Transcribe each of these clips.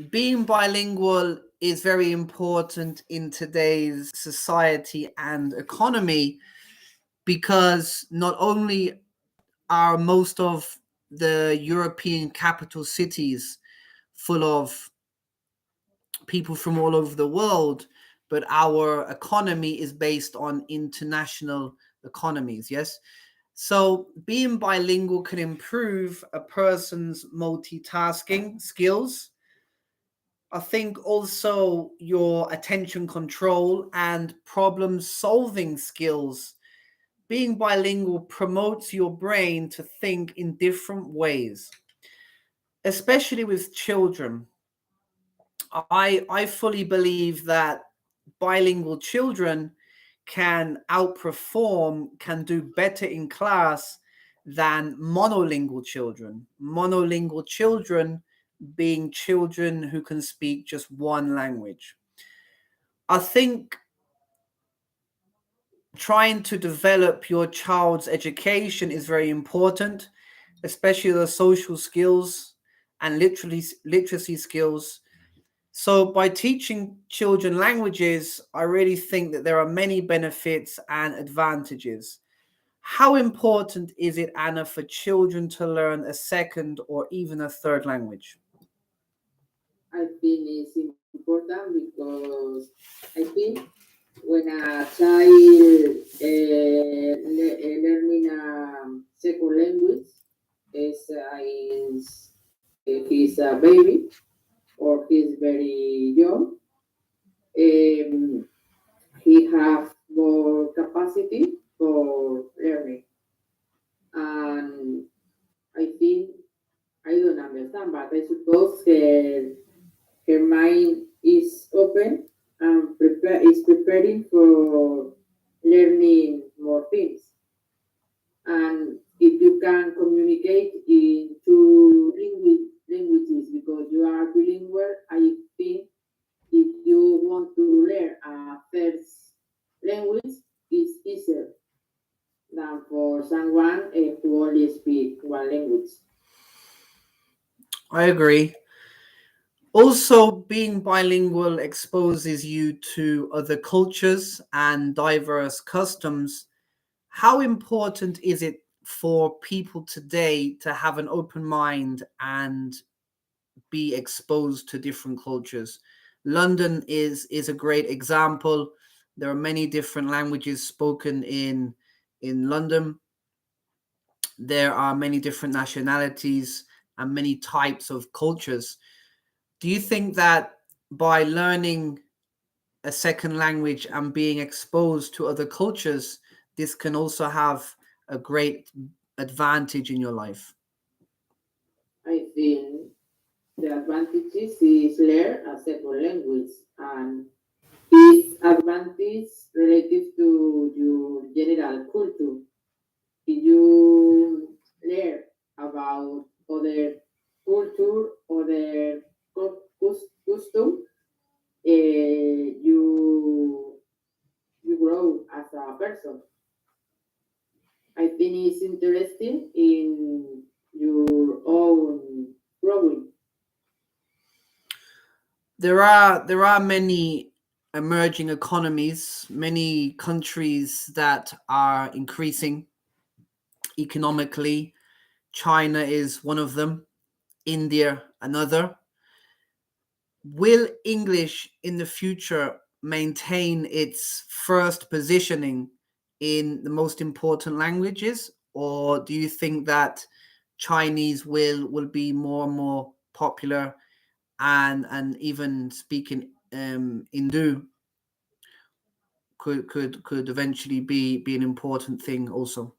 being bilingual is very important in today's society and economy because not only are most of the European capital cities full of people from all over the world, but our economy is based on international economies, yes? So being bilingual can improve a person's multitasking skills. I think also your attention control and problem solving skills. Being bilingual promotes your brain to think in different ways, especially with children. I fully believe that bilingual children can outperform, can do better in class than monolingual children. Monolingual children being children who can speak just one language. I think trying to develop your child's education is very important, especially the social skills and literacy skills. So, by teaching children languages, I really think that there are many benefits and advantages. How important is it, Anna, for children to learn a second or even a third language? I think it's important because I think when a child learning a second language is he's a baby or he's very young, um, he have more capacity for learning. And I think I don't understand, but I suppose her mind is open and is preparing for learning more things. And if you can communicate in two languages because you are bilingual, I think if you want to learn a first language, it's easier than for someone who only speak one language. I agree. Also, being bilingual exposes you to other cultures and diverse customs. How important is it for people today to have an open mind and be exposed to different cultures? London is a great example. There are many different languages spoken in London. There are many different nationalities and many types of cultures. Do you think that by learning a second language and being exposed to other cultures, this can also have a great advantage in your life? I think the advantages is learn a second language and its advantage relative to your general culture. If you learn about other culture, other custom, you grow as a person. I think it's interesting in your own growing. There are many emerging economies, many countries that are increasing economically. China is one of them, India another. Will English in the future maintain its first positioning in the most important languages, or do you think that Chinese will be more and more popular, and even speaking Hindu could eventually be an important thing also?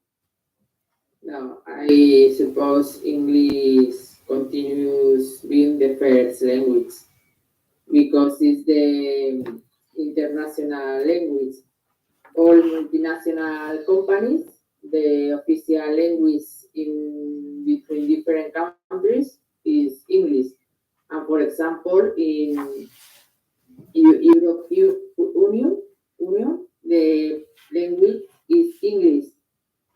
Now, I suppose English continues being the first language because it's the international language. All multinational companies, the official language in between different countries is English. And for example, in European Union, the language is English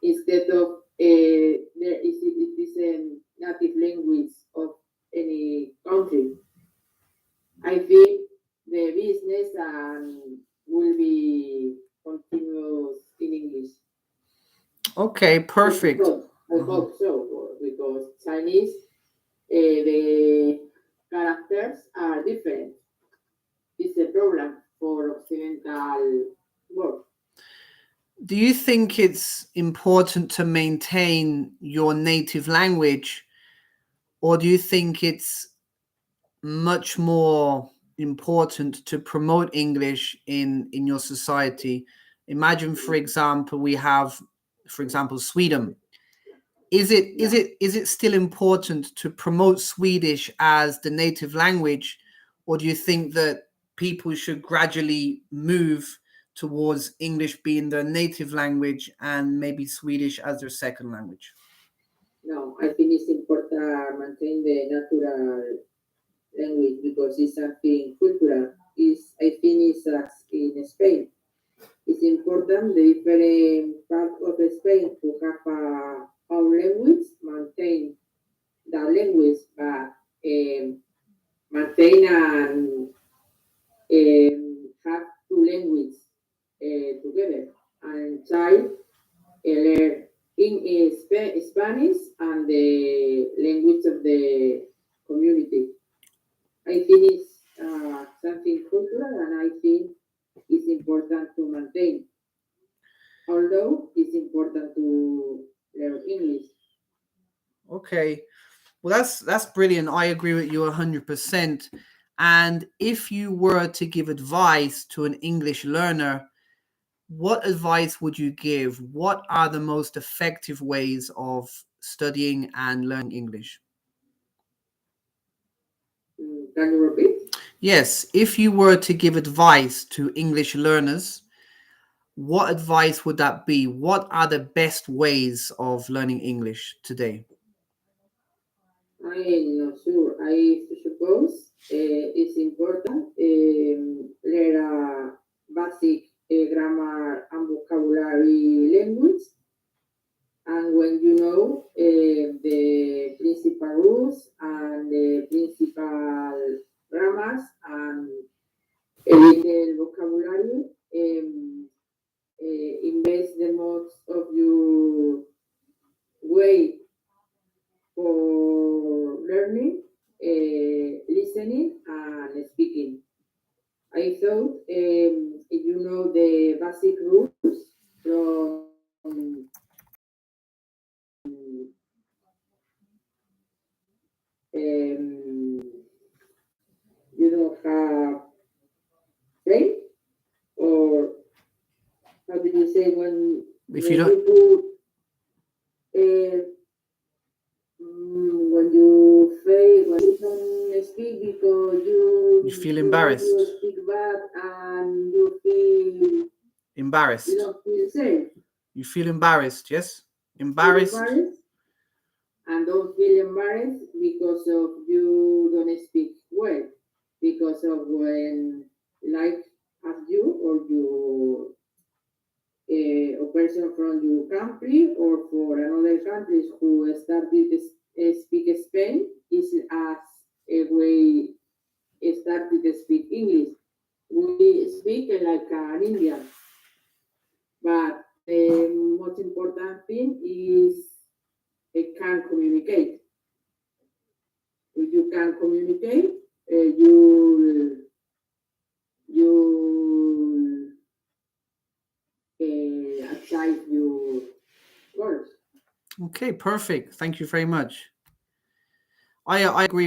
instead of there is it is a native language of any country. I think the business and will be continuous in English. Okay, I perfect. hope. I Mhm. hope so because Chinese the characters are different. It's a problem for Occidental world. Do you think it's important to maintain your native language, or do you think it's much more important to promote English in your society? Imagine, for example, we have, for example, Sweden. Yeah. Is it still important to promote Swedish as the native language, or do you think that people should gradually move towards English being their native language and maybe Swedish as their second language? No, I think it's important maintain the natural language because it's something cultural. Is I think it's as in Spain. It's important the different parts of Spain to have a own language, maintain the language, but maintain and have two languages together. And child learn in Spanish and the language of the community. I think it's something cultural, and I think it's important to maintain. Although it's important to learn English. Okay. Well, that's brilliant. I agree with you 100%. And if you were to give advice to an English learner, what advice would you give? What are the most effective ways of studying and learning English? Can you repeat? Yes, if you were to give advice to English learners, what advice would that be? What are the best ways of learning English today? I'm not sure. I suppose it's important learn a basic grammar and vocabulary language, and when you know the principal rules and the principal grammars and a little vocabulary, invest the most of your way for learning, listening, and speaking. I thought if you know the basic rules from you don't have brain, or how did you say If you when don't, you put when you fail, when you don't speak because you feel you know embarrassed, you speak bad and you feel you embarrassed. don't feel safe, You feel embarrassed, yes? feel Embarrassed. embarrassed, and don't feel embarrassed because of you don't speak well, because of when like as you or you a person from your country or for another countries who started to speak Spain is as a way started to speak English. We speak like an Indian, but the most important thing is it can communicate. If you can communicate, you achieve your goals. Okay, perfect. Thank you very much. I agree with